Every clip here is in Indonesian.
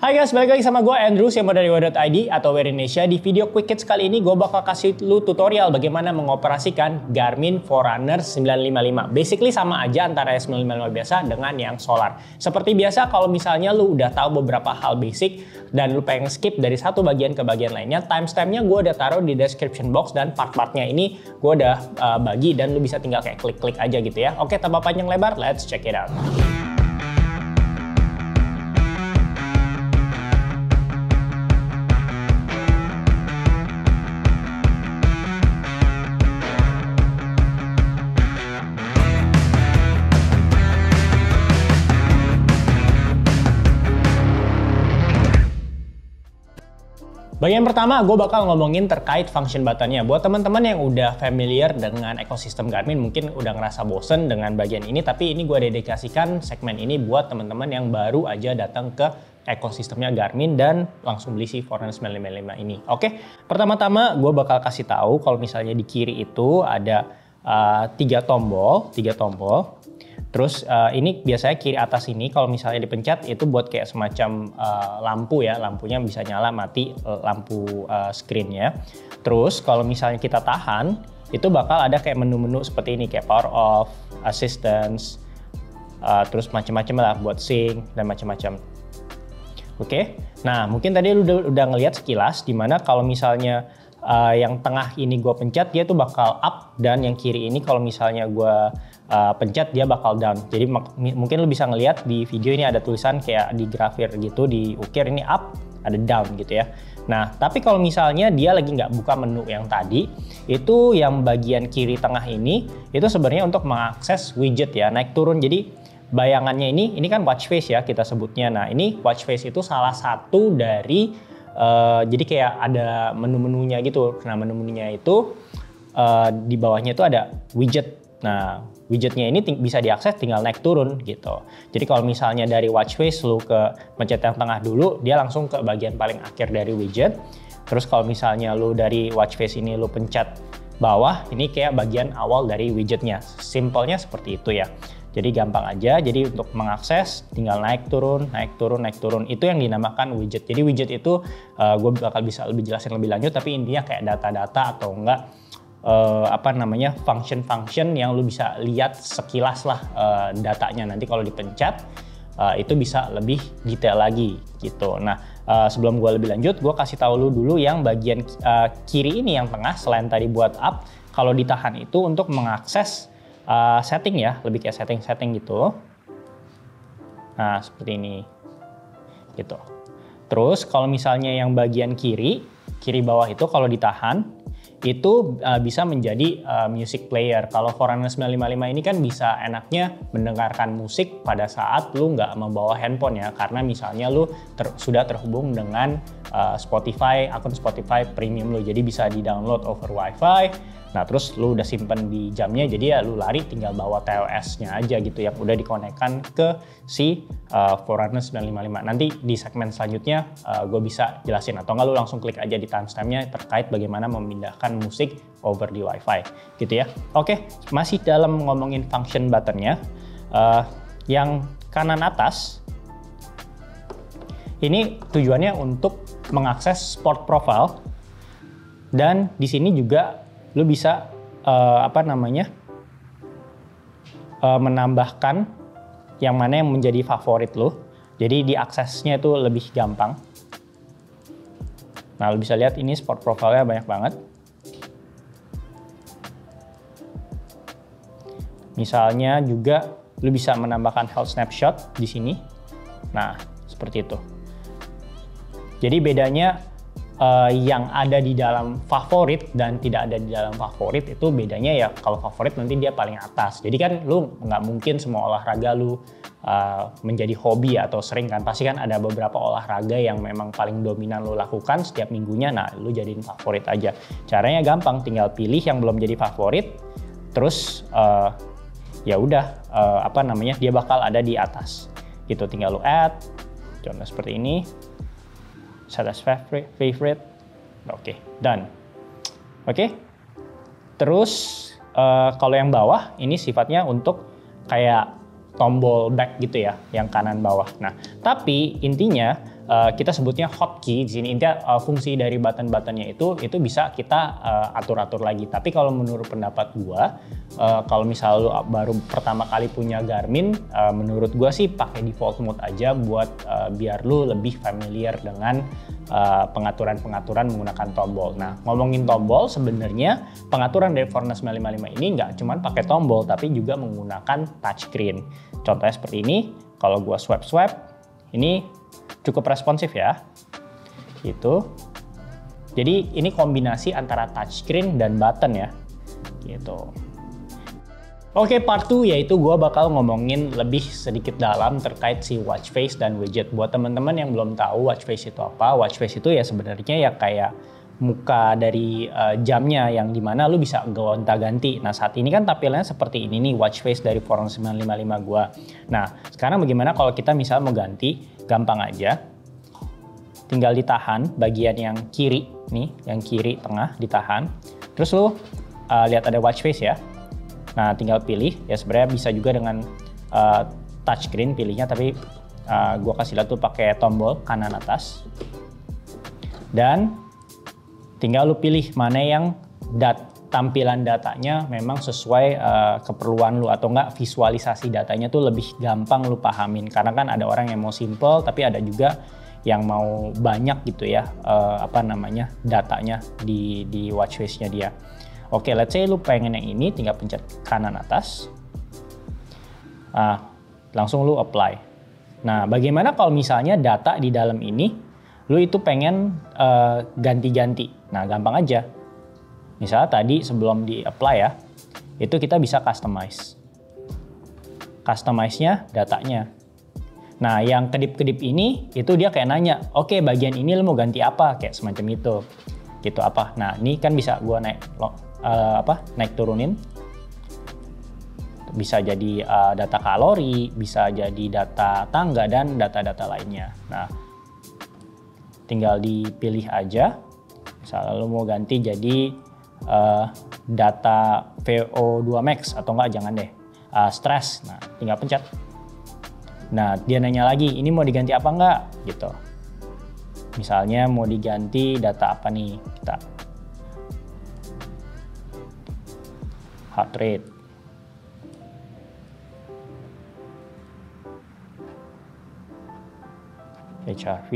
Hai guys, balik lagi sama gue Andrew, yang dari Wear.id atau Wear Indonesia. Di video Quick Hits kali ini gue bakal kasih lu tutorial bagaimana mengoperasikan Garmin Forerunner 955. Basically sama aja antara S955 biasa dengan yang solar. Seperti biasa kalau misalnya lu udah tahu beberapa hal basic dan lu pengen skip dari satu bagian ke bagian lainnya, timestampnya gue udah taruh di description box dan part-partnya ini gue udah bagi dan lu bisa tinggal kayak klik-klik aja gitu ya. Oke, tanpa panjang lebar, let's check it out. Bagian pertama, gue bakal ngomongin terkait function buttonnya. Buat teman-teman yang udah familiar dengan ekosistem Garmin, mungkin udah ngerasa bosen dengan bagian ini, tapi ini gue dedikasikan segmen ini buat teman-teman yang baru aja datang ke ekosistemnya Garmin dan langsung beli si Forerunner 955 ini. Oke, pertama-tama gue bakal kasih tahu kalau misalnya di kiri itu ada tiga tombol. Terus ini biasanya kiri atas ini kalau misalnya dipencet itu buat kayak semacam lampu ya, lampunya bisa nyala mati lampu screen-nya. Terus kalau misalnya kita tahan itu bakal ada kayak menu-menu seperti ini kayak power off, assistance, terus macam-macam lah buat sync dan macam-macam. Oke, nah mungkin tadi lu udah ngelihat sekilas dimana kalau misalnya yang tengah ini gue pencet dia tuh bakal up dan yang kiri ini kalau misalnya gue pencet dia bakal down. Jadi mungkin lu bisa ngelihat di video ini ada tulisan kayak di grafir gitu, diukir ini up, ada down gitu ya. Nah, tapi kalau misalnya dia lagi nggak buka menu yang tadi, itu yang bagian kiri tengah ini, itu sebenarnya untuk mengakses widget ya, naik turun. Jadi bayangannya ini kan watch face ya kita sebutnya. Nah, ini watch face itu salah satu dari, jadi kayak ada menu-menunya gitu. Nah, menu-menunya itu di bawahnya itu ada widget. Nah, widgetnya ini bisa diakses tinggal naik turun gitu. Jadi kalau misalnya dari watch face lu ke pencet yang tengah dulu, dia langsung ke bagian paling akhir dari widget. Terus kalau misalnya lu dari watch face ini lu pencet bawah, ini kayak bagian awal dari widgetnya. Simpelnya seperti itu ya. Jadi gampang aja. Jadi untuk mengakses tinggal naik turun, naik turun, naik turun. Itu yang dinamakan widget. Jadi widget itu gue bakal bisa lebih jelasin lebih lanjut. Tapi intinya kayak data-data atau enggak function-function yang lu bisa lihat sekilas lah datanya. Nanti kalau dipencet itu bisa lebih detail lagi gitu. Nah, sebelum gue lebih lanjut, gue kasih tahu lu dulu yang bagian kiri ini yang tengah selain tadi buat up, kalau ditahan itu untuk mengakses setting ya, lebih kayak setting-setting gitu. Nah, seperti ini gitu. Terus kalau misalnya yang bagian kiri bawah itu kalau ditahan itu bisa menjadi music player. Kalau Forerunner 955 ini kan bisa enaknya mendengarkan musik pada saat lu nggak membawa handphone ya, karena misalnya lu sudah terhubung dengan Spotify, akun Spotify premium lu, jadi bisa di-download over wifi. Nah terus lu udah simpen di jamnya, jadi ya lu lari tinggal bawa TOS-nya aja gitu yang udah dikonekkan ke si Forerunner 955. Nanti di segmen selanjutnya gue bisa jelasin, atau nggak lu langsung klik aja di timestampnya terkait bagaimana memindahkan musik over di wifi gitu ya. Oke, masih dalam ngomongin function buttonnya, yang kanan atas ini tujuannya untuk mengakses sport profile, dan di sini juga lu bisa menambahkan yang mana yang menjadi favorit lu. Jadi diaksesnya itu lebih gampang. Nah, lu bisa lihat ini sport profile-nya banyak banget. Misalnya juga lu bisa menambahkan health snapshot di sini. Nah, seperti itu. Jadi bedanya yang ada di dalam favorit dan tidak ada di dalam favorit itu bedanya ya, kalau favorit nanti dia paling atas. Jadi kan lu nggak mungkin semua olahraga lu menjadi hobi atau sering kan. Pasti kan ada beberapa olahraga yang memang paling dominan lu lakukan setiap minggunya. Nah, lu jadiin favorit aja. Caranya gampang, tinggal pilih yang belum jadi favorit. Terus ya udah dia bakal ada di atas. Gitu, tinggal lu add. Contoh seperti ini. Set as favorite. Oke, done. Oke. Terus kalau yang bawah ini sifatnya untuk kayak tombol back gitu ya, yang kanan bawah. Nah, tapi intinya kita sebutnya hotkey di sini. Intinya fungsi dari button-buttonnya itu bisa kita atur-atur lagi. Tapi kalau menurut pendapat gua, kalau misal lu baru pertama kali punya Garmin, menurut gua sih pakai default mode aja buat biar lu lebih familiar dengan pengaturan-pengaturan menggunakan tombol. Nah, ngomongin tombol, sebenarnya pengaturan dari Forerunner 955 ini nggak cuma pakai tombol, tapi juga menggunakan touchscreen. Contohnya seperti ini, kalau gua swipe, ini cukup responsif ya, gitu. Jadi ini kombinasi antara touchscreen dan button ya, gitu. Oke, part 2 yaitu gue bakal ngomongin lebih sedikit dalam terkait si watch face dan widget. Buat teman-teman yang belum tahu watch face itu apa, watch face itu ya sebenarnya ya kayak muka dari jamnya yang dimana lu bisa gonta-ganti. Nah, saat ini kan tampilannya seperti ini nih, watch face dari Forerunner 955 gue. Nah, sekarang bagaimana kalau kita misal mau ganti? Gampang aja. Tinggal ditahan bagian yang kiri nih, yang kiri tengah ditahan. Terus lu lihat ada watch face ya. Nah, tinggal pilih, ya sebenarnya bisa juga dengan touchscreen pilihnya, tapi gue kasih lihat tuh pakai tombol kanan atas. Dan tinggal lu pilih mana yang tampilan datanya memang sesuai keperluan lu, atau enggak visualisasi datanya tuh lebih gampang lu pahamin. Karena kan ada orang yang mau simple, tapi ada juga yang mau banyak gitu ya, datanya di watch face-nya dia. Oke, let's say lu pengen yang ini, tinggal pencet kanan atas. Langsung lu apply. Nah, bagaimana kalau misalnya data di dalam ini, lu itu pengen ganti-ganti? Nah, gampang aja. Misalnya tadi sebelum di apply ya, itu kita bisa customize. Customize-nya datanya. Nah, yang kedip-kedip ini, itu dia kayak nanya, oke, bagian ini lu mau ganti apa? Kayak semacam itu. Gitu apa. Nah, ini kan bisa gua naik turunin, bisa jadi data kalori, bisa jadi data tangga, dan data-data lainnya. Nah, tinggal dipilih aja. Misalnya lo mau ganti jadi data VO2 max, atau enggak jangan deh, stress. Nah, tinggal pencet. Nah, dia nanya lagi, ini mau diganti apa enggak gitu. Misalnya mau diganti data apa nih, kita heart rate, HRV,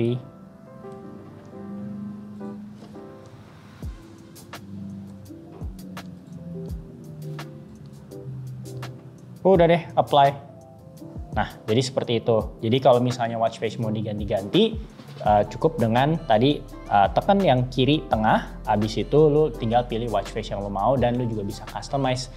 udah deh apply. Nah, jadi seperti itu. Jadi kalau misalnya watch face mau diganti-ganti, cukup dengan tadi tekan yang kiri tengah, habis itu lu tinggal pilih watch face yang lu mau, dan lu juga bisa customize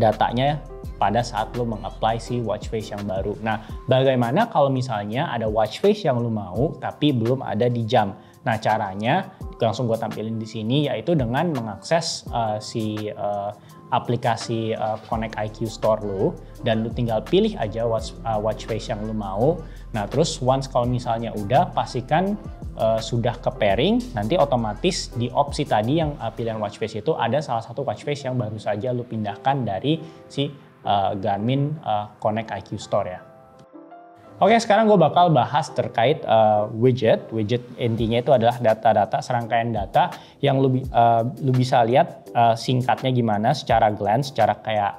datanya pada saat lu meng-apply si watch face yang baru. Nah, bagaimana kalau misalnya ada watch face yang lu mau tapi belum ada di jam? Nah, caranya langsung gue tampilin di sini, yaitu dengan mengakses aplikasi Connect IQ Store lu, dan lu tinggal pilih aja watch face yang lu mau. Nah, terus once kalau misalnya udah, pastikan sudah ke pairing, nanti otomatis di opsi tadi yang pilihan watch face itu ada salah satu watch face yang baru saja lu pindahkan dari si Garmin Connect IQ Store ya. Oke, sekarang gue bakal bahas terkait widget. Widget intinya itu adalah data-data, serangkaian data yang lu bisa lihat singkatnya gimana secara glance, secara kayak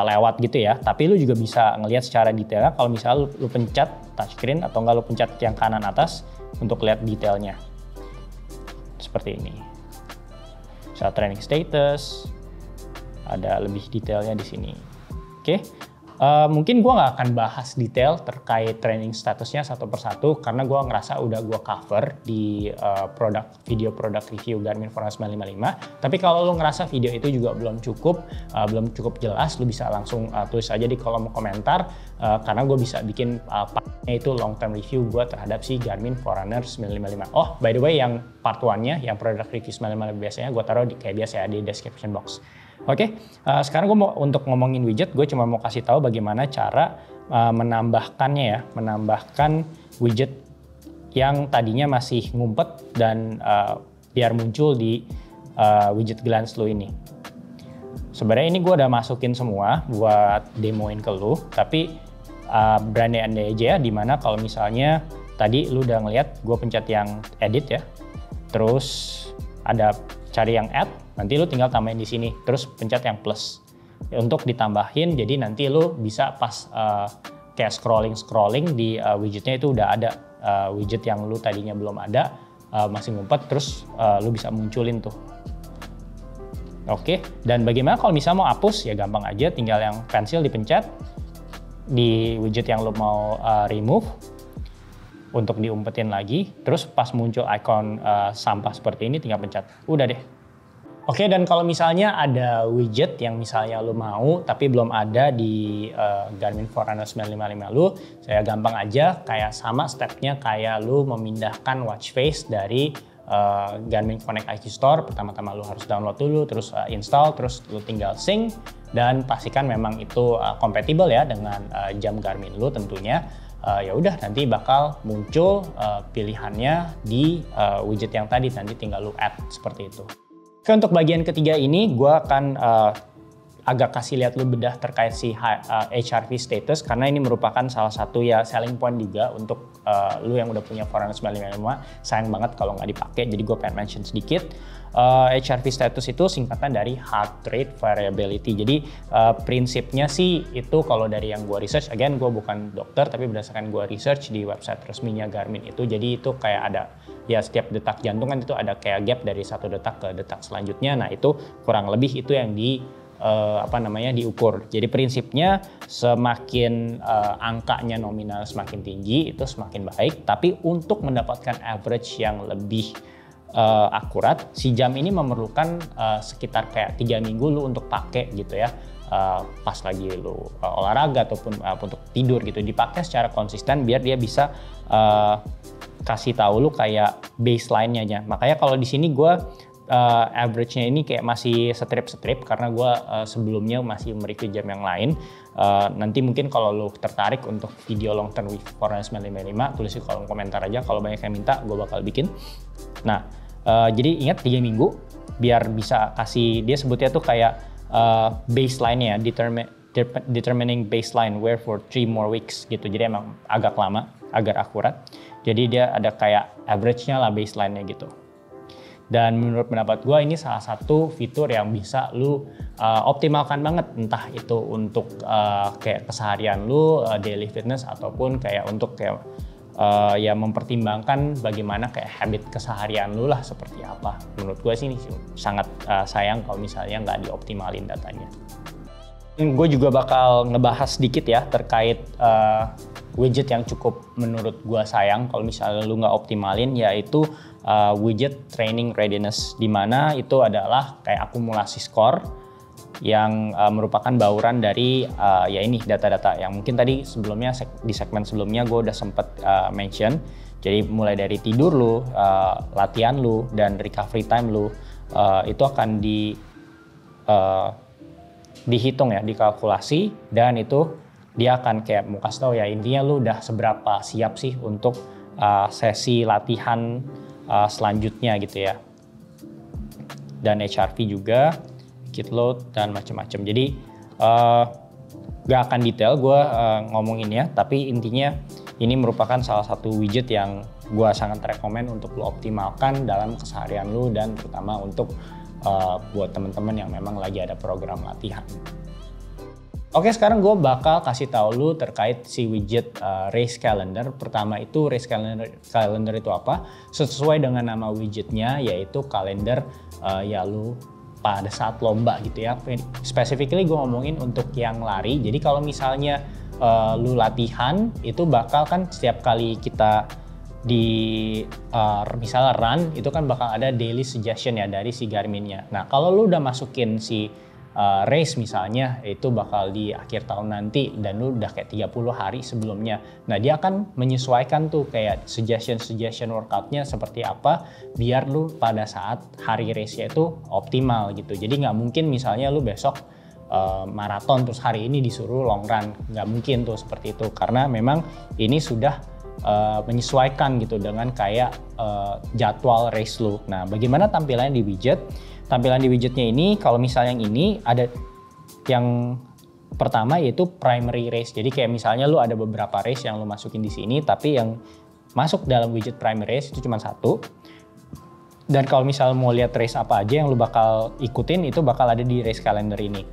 lewat gitu ya. Tapi lu juga bisa ngelihat secara detailnya kalau misalnya lu pencet touchscreen atau enggak lu pencet yang kanan atas untuk lihat detailnya. Seperti ini. Misalnya training status, ada lebih detailnya di sini. Oke. Mungkin gue nggak akan bahas detail terkait training statusnya satu persatu, karena gue ngerasa udah gue cover di video product review Garmin Forerunner 955. Tapi kalau lo ngerasa video itu juga belum cukup jelas, lo bisa langsung tulis aja di kolom komentar, karena gue bisa bikin partnya itu long term review gue terhadap si Garmin Forerunner 955. Oh, by the way, yang part 1-nya, yang product review 955 biasanya gue taruh kayak biasa ya di description box. Oke, sekarang gue mau untuk ngomongin widget, gue cuma mau kasih tahu bagaimana cara menambahkannya ya, menambahkan widget yang tadinya masih ngumpet dan biar muncul di widget glance lo ini. Sebenarnya ini gue udah masukin semua buat demoin ke lo, tapi berandai-andai aja ya, dimana kalau misalnya tadi lu udah ngeliat gue pencet yang edit ya, terus ada cari yang add, nanti lu tinggal tambahin di sini, terus pencet yang plus untuk ditambahin. Jadi nanti lu bisa pas kayak scrolling di widgetnya itu udah ada widget yang lu tadinya belum ada, masih ngumpet, terus lu bisa munculin tuh. Oke, dan bagaimana kalau misalnya mau hapus? Ya gampang aja, tinggal yang pensil dipencet di widget yang lu mau remove untuk diumpetin lagi, terus pas muncul icon sampah seperti ini tinggal pencet, udah deh. Oke, dan kalau misalnya ada widget yang misalnya lu mau tapi belum ada di Garmin Forerunner 955 lu, saya gampang aja, kayak sama stepnya kayak lu memindahkan watch face dari Garmin Connect IQ Store. Pertama-tama lu harus download dulu, terus install, terus lu tinggal sync dan pastikan memang itu compatible ya dengan jam Garmin lu tentunya. Ya udah, nanti bakal muncul pilihannya di widget yang tadi, nanti tinggal lu add seperti itu. Oke, untuk bagian ketiga ini gue akan agak kasih lihat lu bedah terkait si HRV status, karena ini merupakan salah satu ya selling point juga untuk lu yang udah punya Forerunner 955. Sayang banget kalau nggak dipakai, jadi gue pengen mention sedikit. HRV status itu singkatan dari heart rate variability. Jadi prinsipnya sih itu kalau dari yang gue research, again gue bukan dokter tapi berdasarkan gue research di website resminya Garmin itu, jadi itu kayak ada ya setiap detak jantung kan itu ada kayak gap dari satu detak ke detak selanjutnya. Nah itu kurang lebih itu yang diukur. Jadi prinsipnya semakin angkanya nominal semakin tinggi itu semakin baik. Tapi untuk mendapatkan average yang lebih akurat, si jam ini memerlukan sekitar kayak 3 minggu lu untuk pakai gitu ya. Pas lagi lu olahraga ataupun untuk tidur gitu, dipakai secara konsisten biar dia bisa kasih tahu lu kayak baseline-nya. Makanya kalau di sini gue average-nya ini kayak masih strip karena gue sebelumnya masih mereview jam yang lain. Nanti mungkin kalau lu tertarik untuk video long term with Forerunner 955, tulis di kolom komentar aja, kalau banyak yang minta gue bakal bikin. Nah jadi ingat 3 minggu biar bisa kasih, dia sebutnya tuh kayak baseline-nya, determining baseline wear for 3 more weeks gitu. Jadi emang agak lama agar akurat. Jadi dia ada kayak average-nya lah, baseline-nya gitu. Dan menurut pendapat gue ini salah satu fitur yang bisa lu optimalkan banget, entah itu untuk kayak keseharian lu, daily fitness, ataupun kayak untuk kayak ya mempertimbangkan bagaimana kayak habit keseharian lu lah seperti apa. Menurut gue sih ini sangat sayang kalau misalnya nggak dioptimalin datanya. Gue juga bakal ngebahas sedikit ya terkait widget yang cukup menurut gue sayang kalau misalnya lu nggak optimalin, yaitu widget training readiness, dimana itu adalah kayak akumulasi skor yang merupakan bauran dari ya ini data-data yang mungkin tadi sebelumnya di segmen sebelumnya gue udah sempet mention. Jadi mulai dari tidur lu, latihan lu, dan recovery time lu itu akan dihitung ya, dikalkulasi, dan itu dia akan kayak mau kasih tahu ya intinya lu udah seberapa siap sih untuk sesi latihan selanjutnya gitu ya. Dan HRV juga, kit load, dan macam-macam. Jadi gak akan detail gue ngomonginnya, tapi intinya ini merupakan salah satu widget yang gue sangat rekomen untuk lu optimalkan dalam keseharian lu, dan terutama untuk buat teman-teman yang memang lagi ada program latihan. Oke, sekarang gue bakal kasih tahu lu terkait si widget race calendar. Pertama itu race calendar itu apa? Sesuai dengan nama widgetnya, yaitu kalender ya lu pada saat lomba gitu ya. Specifically gue ngomongin untuk yang lari. Jadi kalau misalnya lu latihan itu bakal kan setiap kali kita di misalnya run itu kan bakal ada daily suggestion ya dari si Garminnya. Nah kalau lu udah masukin si race misalnya itu bakal di akhir tahun nanti dan lu udah kayak 30 hari sebelumnya. Nah dia akan menyesuaikan tuh kayak suggestion workoutnya seperti apa biar lu pada saat hari race-nya itu optimal gitu. Jadi nggak mungkin misalnya lu besok maraton terus hari ini disuruh long run, nggak mungkin tuh seperti itu, karena memang ini sudah menyesuaikan gitu dengan kayak jadwal race lu. Nah bagaimana tampilannya di widget? Tampilan di widgetnya ini, kalau misalnya yang ini ada yang pertama yaitu primary race. Jadi kayak misalnya lu ada beberapa race yang lu masukin di sini, tapi yang masuk dalam widget primary race itu cuma satu. Dan kalau misal mau lihat race apa aja yang lu bakal ikutin, itu bakal ada di race calendar ini.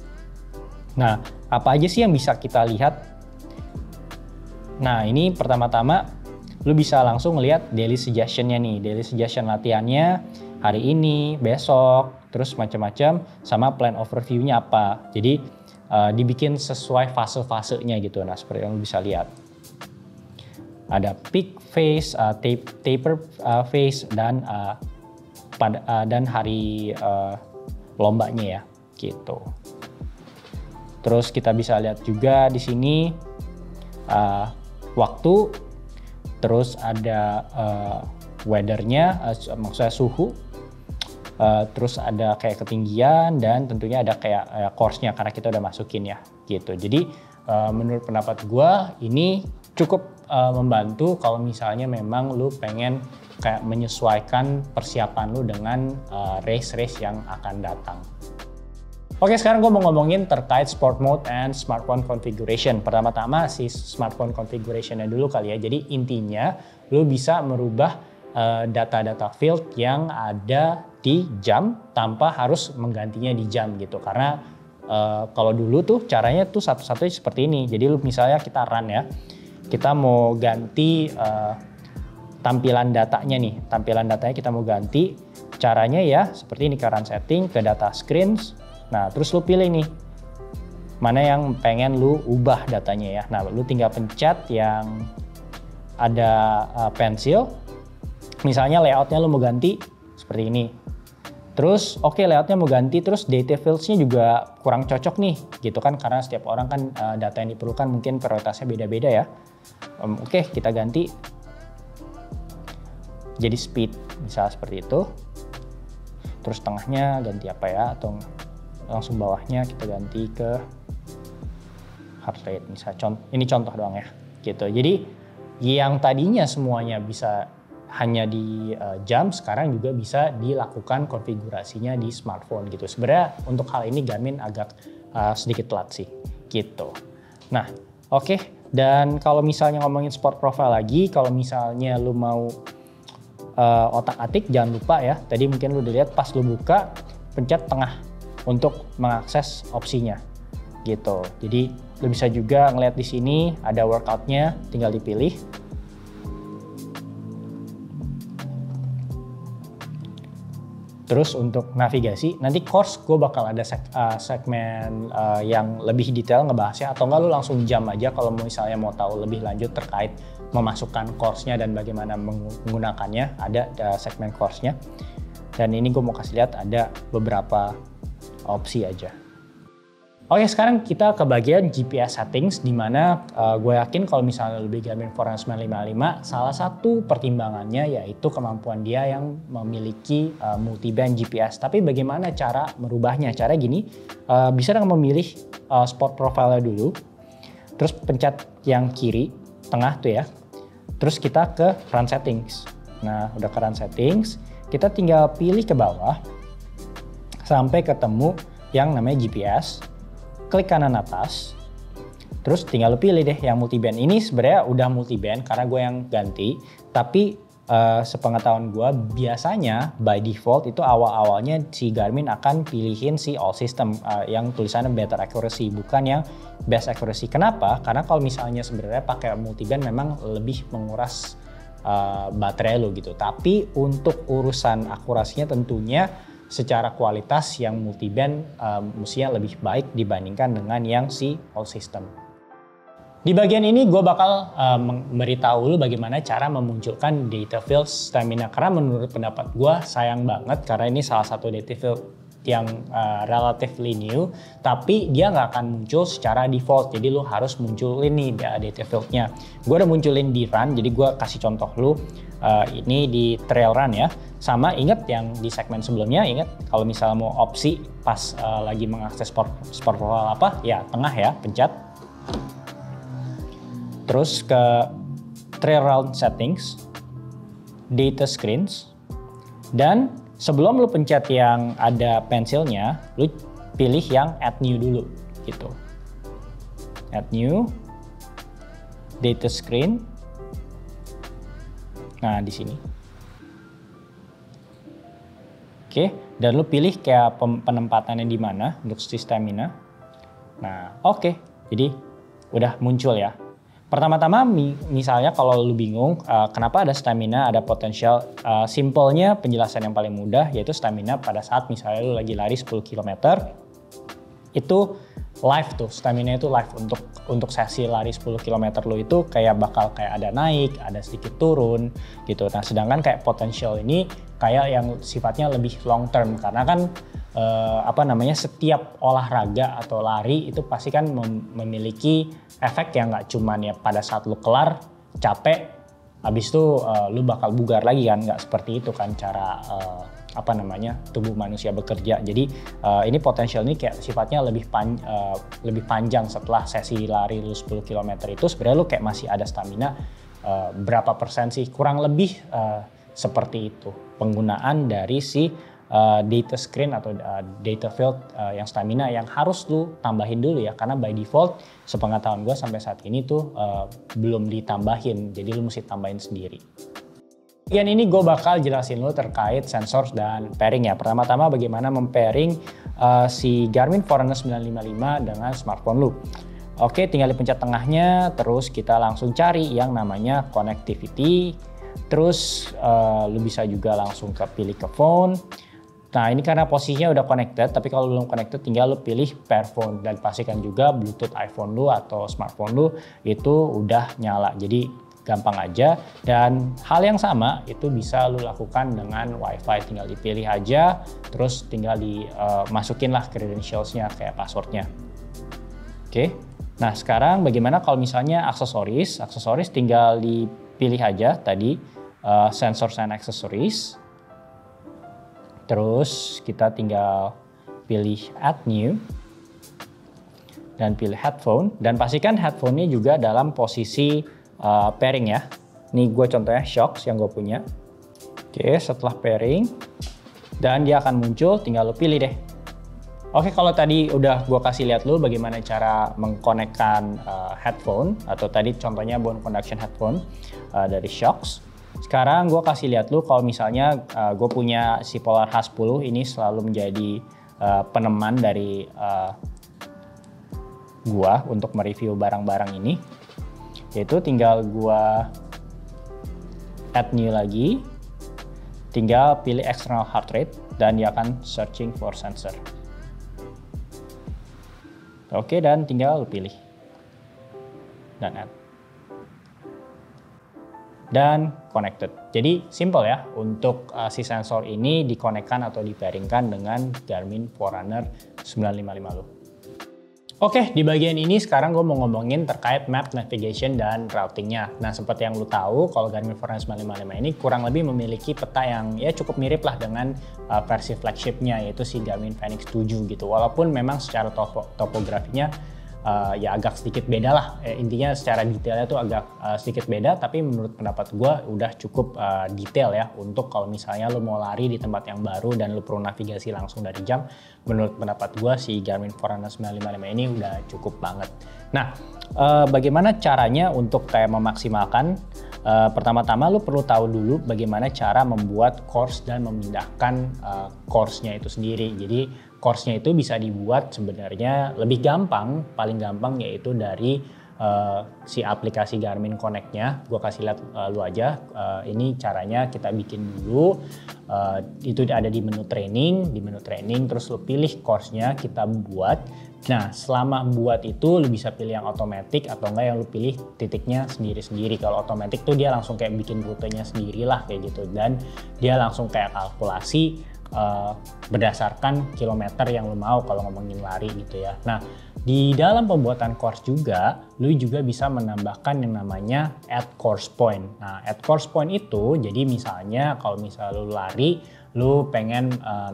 Nah, apa aja sih yang bisa kita lihat? Nah, ini pertama-tama lu bisa langsung ngelihat daily suggestion-nya nih. Daily suggestion latihannya hari ini, besok, terus macam-macam, sama plan overview-nya apa. Jadi dibikin sesuai fase-fasenya gitu. Nah, seperti yang lu bisa lihat. Ada peak phase, taper phase, dan hari lombanya ya, gitu. Terus kita bisa lihat juga di sini waktu, terus ada weather-nya, maksudnya suhu, terus ada kayak ketinggian, dan tentunya ada kayak course-nya karena kita udah masukin ya, gitu. Jadi menurut pendapat gue ini cukup membantu kalau misalnya memang lu pengen kayak menyesuaikan persiapan lu dengan race-race yang akan datang. Oke, sekarang gue mau ngomongin terkait sport mode and smartphone configuration. Pertama-tama si smartphone configuration-nya dulu kali ya. Jadi intinya lu bisa merubah data-data field yang ada di jam tanpa harus menggantinya di jam gitu. Karena kalau dulu tuh caranya tuh satu-satunya seperti ini. Jadi lu misalnya kita run ya, kita mau ganti tampilan datanya nih, tampilan datanya kita mau ganti, caranya ya seperti ini, ke run setting, ke data screens. Nah, terus lu pilih nih mana yang pengen lu ubah datanya ya. Nah, lu tinggal pencet yang ada pensil. Misalnya layoutnya lu mau ganti seperti ini. Terus oke, layoutnya mau ganti, terus data fields-nya juga kurang cocok nih gitu kan, karena setiap orang kan data yang diperlukan mungkin prioritasnya beda-beda ya. Oke, kita ganti jadi speed, misalnya seperti itu. Terus tengahnya ganti apa ya, atau langsung bawahnya kita ganti ke heart rate, misalnya ini contoh doang ya gitu. Jadi yang tadinya semuanya bisa hanya di jam, sekarang juga bisa dilakukan konfigurasinya di smartphone gitu. Sebenarnya untuk hal ini Garmin agak sedikit telat sih gitu. Nah, oke. Dan kalau misalnya ngomongin sport profile lagi, kalau misalnya lu mau otak-atik, jangan lupa ya, tadi mungkin lu udah lihat pas lu buka, pencet tengah untuk mengakses opsinya gitu. Jadi lu bisa juga ngeliat di sini ada workoutnya, tinggal dipilih. Terus untuk navigasi, nanti course gue bakal ada segmen yang lebih detail ngebahasnya, atau enggak lu langsung jam aja kalau misalnya mau tahu lebih lanjut terkait memasukkan course-nya dan bagaimana menggunakannya, ada segmen course-nya. Dan ini gue mau kasih lihat ada beberapa opsi aja. Oke, sekarang kita ke bagian GPS settings, di mana gue yakin kalau misalnya lebih Garmin Forerunner 955, salah satu pertimbangannya yaitu kemampuan dia yang memiliki multi-band GPS. Tapi bagaimana cara merubahnya? Cara gini, bisa dengan memilih sport profile dulu, terus pencet yang kiri, tengah tuh ya, terus kita ke run settings. Nah, udah ke run settings, kita tinggal pilih ke bawah, sampai ketemu yang namanya GPS. Klik kanan atas, terus tinggal lu pilih deh yang multiband. Ini sebenarnya udah multiband karena gue yang ganti, tapi sepengetahuan gue biasanya by default itu awal-awalnya si Garmin akan pilihin si all system yang tulisannya better accuracy, bukan yang best accuracy. Kenapa? Karena kalau misalnya sebenarnya pakai multiband memang lebih menguras baterai lo gitu, tapi untuk urusan akurasinya tentunya secara kualitas yang multiband mestinya lebih baik dibandingkan dengan yang si all system. Di bagian ini gue bakal memberitahu lu bagaimana cara memunculkan data field stamina, karena menurut pendapat gue sayang banget karena ini salah satu data field yang relatively new, tapi dia nggak akan muncul secara default. Jadi lu harus munculin nih data fieldnya. Gue udah munculin di run, jadi gue kasih contoh lu ini di trail run ya. Sama inget yang di segmen sebelumnya, inget kalau misalnya mau opsi pas lagi mengakses sport profile apa, ya tengah ya, pencet. Terus ke trail run settings, data screens, dan sebelum lu pencet yang ada pensilnya, lu pilih yang add new dulu gitu. Add new, data screen, Nah, di sini. Oke, dan lu pilih kayak penempatannya di mana untuk si stamina. Nah, oke. Jadi udah muncul ya. Pertama-tama misalnya kalau lu bingung kenapa ada stamina, ada potensial, simpelnya penjelasan yang paling mudah yaitu stamina pada saat misalnya lu lagi lari 10 km itu live tuh, stamina itu live untuk sesi lari 10 km lu itu kayak bakal kayak ada naik, ada sedikit turun gitu. Nah, sedangkan kayak potensial ini kayak yang sifatnya lebih long term karena kan setiap olahraga atau lari itu pasti kan memiliki efek yang nggak cuman ya pada saat lu kelar capek habis itu lu bakal bugar lagi kan, nggak seperti itu kan cara tubuh manusia bekerja. Jadi ini potensial ini kayak sifatnya lebih panjang setelah sesi lari lu 10 km itu sebenarnya lu kayak masih ada stamina berapa persen sih, kurang lebih seperti itu penggunaan dari si data screen atau data field yang stamina yang harus lu tambahin dulu ya, karena by default sepengetahuan gue sampai saat ini tuh belum ditambahin, jadi lu mesti tambahin sendiri. Bagian ini gue bakal jelasin lu terkait sensor dan pairing ya. Pertama-tama bagaimana mempairing si Garmin Forerunner 955 dengan smartphone lu. Oke, tinggal dipencet tengahnya, terus kita langsung cari yang namanya connectivity. Terus lu bisa juga langsung pilih ke phone. Nah, ini karena posisinya udah connected, tapi kalau belum connected tinggal lu pilih pair phone dan pastikan juga Bluetooth iPhone lu atau smartphone lu itu udah nyala. Jadi gampang aja, dan hal yang sama itu bisa lu lakukan dengan WiFi, tinggal dipilih aja, terus tinggal dimasukin lah credentials-nya kayak passwordnya. Oke, nah sekarang bagaimana kalau misalnya aksesoris tinggal dipilih aja tadi sensors and accessories, terus kita tinggal pilih add new dan pilih headphone, dan pastikan headphone-nya juga dalam posisi pairing ya. Ini gue contohnya Shocks yang gue punya. Oke, setelah pairing dan dia akan muncul, tinggal lo pilih deh. Oke, kalau tadi udah gue kasih lihat lo bagaimana cara mengkonekkan headphone atau tadi contohnya bone conduction headphone dari Shocks. Sekarang gue kasih lihat lo kalau misalnya gue punya si Polar H10 ini selalu menjadi peneman dari gue untuk mereview barang-barang ini. Yaitu tinggal gua add new lagi, tinggal pilih external heart rate dan dia akan searching for sensor. Oke, dan tinggal pilih dan add dan connected. Jadi simple ya untuk si sensor ini dikonekkan atau dipairingkan dengan Garmin Forerunner 955 lo. Oke, di bagian ini sekarang gue mau ngomongin terkait map navigation dan routingnya. Nah, seperti yang lu tahu, kalau Garmin Forerunner 955 ini kurang lebih memiliki peta yang ya cukup mirip lah dengan versi flagshipnya, yaitu si Garmin Fenix 7 gitu. Walaupun memang secara topografinya ya agak sedikit beda lah. Intinya secara detailnya tuh agak sedikit beda, tapi menurut pendapat gue udah cukup detail ya untuk kalau misalnya lo mau lari di tempat yang baru dan lo perlu navigasi langsung dari jam. Menurut pendapat gue si Garmin Forerunner 955 ini udah cukup banget. Nah, bagaimana caranya untuk kayak memaksimalkan? Pertama-tama lo perlu tahu dulu bagaimana cara membuat course dan memindahkan course-nya itu sendiri. Jadi course-nya itu bisa dibuat sebenarnya lebih gampang, paling gampang yaitu dari si aplikasi Garmin Connect-nya. Gue kasih lihat lu aja, ini caranya kita bikin dulu. Itu ada di menu training, terus lu pilih course-nya, kita buat. Nah, selama buat itu lu bisa pilih yang otomatis atau enggak yang lu pilih titiknya sendiri-sendiri. Kalau otomatis tuh dia langsung kayak bikin rutenya sendiri lah kayak gitu, dan dia langsung kayak kalkulasi berdasarkan kilometer yang lu mau kalau ngomongin lari gitu ya. Nah, di dalam pembuatan course juga lu juga bisa menambahkan yang namanya add course point. Nah, add course point itu jadi misalnya kalau misalnya lu lari, lu pengen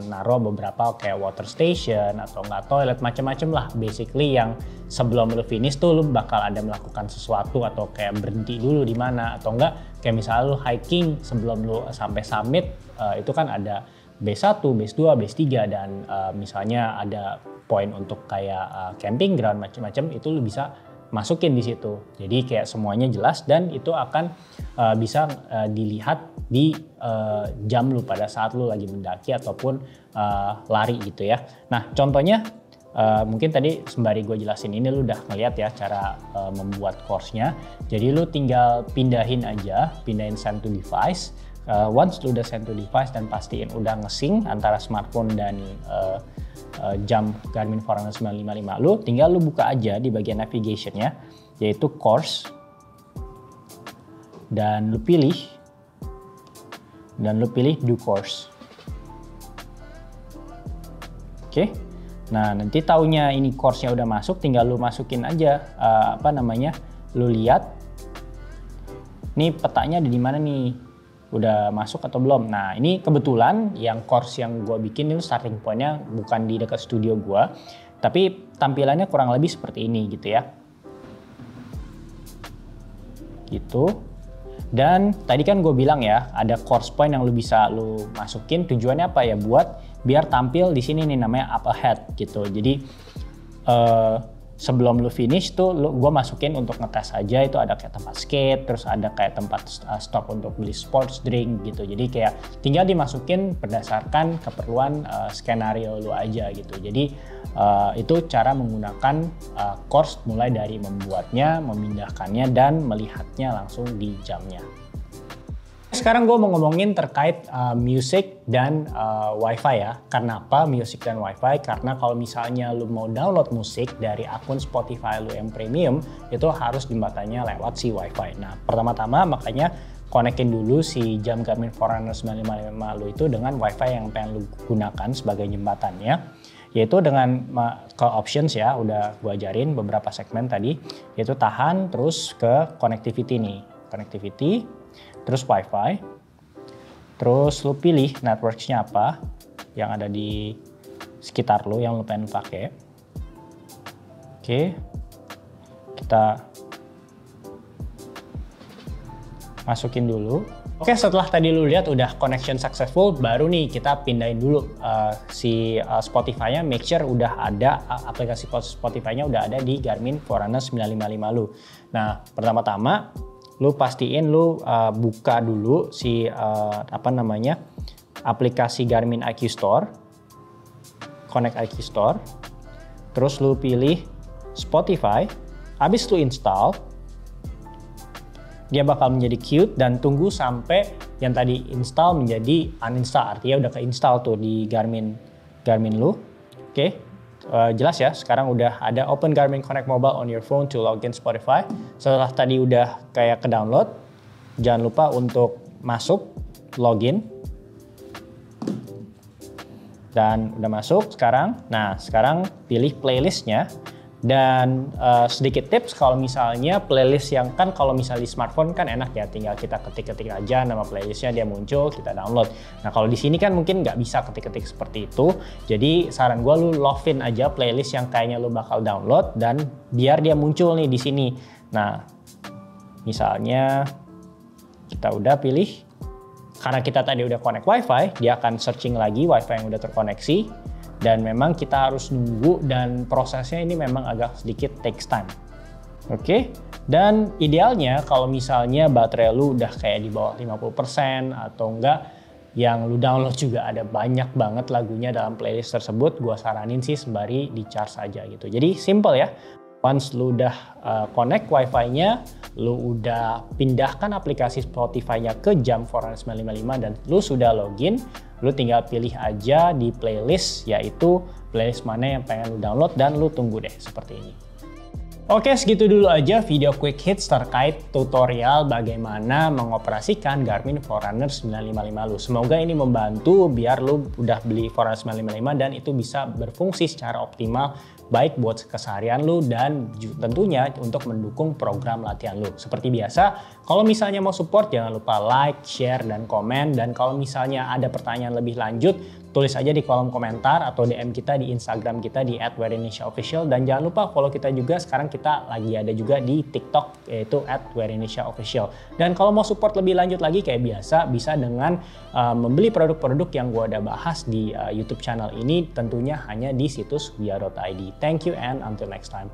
naruh beberapa kayak water station atau enggak toilet, macam-macam lah basically yang sebelum lu finish tuh lu bakal ada melakukan sesuatu atau kayak berhenti dulu di mana, atau enggak kayak misalnya lu hiking sebelum lu sampai summit, itu kan ada base 1, base 2, base 3 dan misalnya ada poin untuk kayak camping ground macam-macam, itu lu bisa masukin di situ. Jadi kayak semuanya jelas dan itu akan bisa dilihat di jam lu pada saat lu lagi mendaki ataupun lari gitu ya. Nah contohnya mungkin tadi sembari gue jelasin ini lu udah ngeliat ya cara membuat course-nya. Jadi lu tinggal pindahin send to device. Once lu udah send to device dan pastiin udah nge-sync antara smartphone dan jam Garmin Forerunner 955 lu, tinggal lu buka aja di bagian navigation-nya yaitu course dan lu pilih do course. Oke. Nah, nanti taunya ini course-nya udah masuk, tinggal lu masukin aja lu lihat nih petanya ada di mana nih. Udah masuk atau belum. Nah ini kebetulan yang course yang gue bikin itu starting point-nya bukan di dekat studio gue, tapi tampilannya kurang lebih seperti ini gitu ya. Gitu. Dan tadi kan gue bilang ya ada course point yang lu bisa lu masukin, tujuannya apa ya, buat biar tampil di sini nih namanya up ahead gitu. Jadi sebelum lu finish tuh gue masukin untuk ngetes aja, itu ada kayak tempat skate, terus ada kayak tempat stop untuk beli sports drink gitu. Jadi kayak tinggal dimasukin berdasarkan keperluan skenario lu aja gitu. Jadi itu cara menggunakan course mulai dari membuatnya, memindahkannya, dan melihatnya langsung di jamnya. Sekarang gue mau ngomongin terkait music dan wifi ya. Karena apa music dan wifi? Karena kalau misalnya lu mau download musik dari akun Spotify lu yang premium, itu harus jembatannya lewat si wifi. Nah pertama-tama makanya konekin dulu si jam Garmin Forerunner 955 lu itu dengan wifi yang pengen lu gunakan sebagai jembatannya. Yaitu dengan ke options ya, udah gue ajarin beberapa segmen tadi. Yaitu tahan terus ke connectivity nih. Connectivity. Terus wifi, terus lu pilih networks-nya apa yang ada di sekitar lu yang lu pengen pakai. Oke, kita masukin dulu. Oke, setelah tadi lu lihat udah connection successful, baru nih kita pindahin dulu si Spotify-nya, make sure udah ada aplikasi Spotify-nya udah ada di Garmin Forerunner 955 lu. Nah, pertama-tama lu pastiin lu buka dulu si aplikasi Garmin IQ Store, Connect IQ Store, terus lu pilih Spotify, habis lu install, dia bakal menjadi queued dan tunggu sampai yang tadi install menjadi uninstall, artinya udah keinstall tuh di Garmin lu. Oke. Jelas ya, sekarang udah ada Open Garmin Connect Mobile on your phone to login Spotify. Setelah tadi udah kayak ke download, jangan lupa untuk masuk, login. Dan udah masuk sekarang. Nah sekarang pilih playlistnya. Dan sedikit tips, kalau misalnya playlist yang kan kalau misalnya di smartphone kan enak ya, tinggal kita ketik-ketik aja nama playlistnya, dia muncul, kita download. Nah kalau di sini kan mungkin nggak bisa ketik-ketik seperti itu, jadi saran gue lu love-in aja playlist yang kayaknya lu bakal download dan biar dia muncul nih di sini. Nah misalnya kita udah pilih, karena kita tadi udah connect wifi, dia akan searching lagi wifi yang udah terkoneksi. Dan memang kita harus nunggu dan prosesnya ini memang agak sedikit takes time. Oke, dan idealnya kalau misalnya baterai lu udah kayak di bawah 50% atau enggak, yang lu download juga ada banyak banget lagunya dalam playlist tersebut, gua saranin sih sembari di charge aja gitu. Jadi simple ya. Once lu udah connect wifi-nya, lu udah pindahkan aplikasi Spotify-nya ke jam Forerunner 955 dan lu sudah login, lu tinggal pilih aja di playlist, yaitu playlist mana yang pengen lu download dan lu tunggu deh seperti ini. Oke, segitu dulu aja video quick hits terkait tutorial bagaimana mengoperasikan Garmin Forerunner 955 lu. Semoga ini membantu biar lu udah beli Forerunner 955 dan itu bisa berfungsi secara optimal baik buat keseharian lu dan tentunya untuk mendukung program latihan lu. Seperti biasa, kalau misalnya mau support jangan lupa like, share, dan komen. Dan kalau misalnya ada pertanyaan lebih lanjut, tulis aja di kolom komentar atau DM kita di Instagram kita di @wearindonesiaofficial. Dan jangan lupa follow kita juga, sekarang kita lagi ada juga di TikTok yaitu @wearindonesiaofficial. Dan kalau mau support lebih lanjut lagi kayak biasa, bisa dengan membeli produk-produk yang gue udah bahas di YouTube channel ini, tentunya hanya di situs wia.id. Thank you and until next time.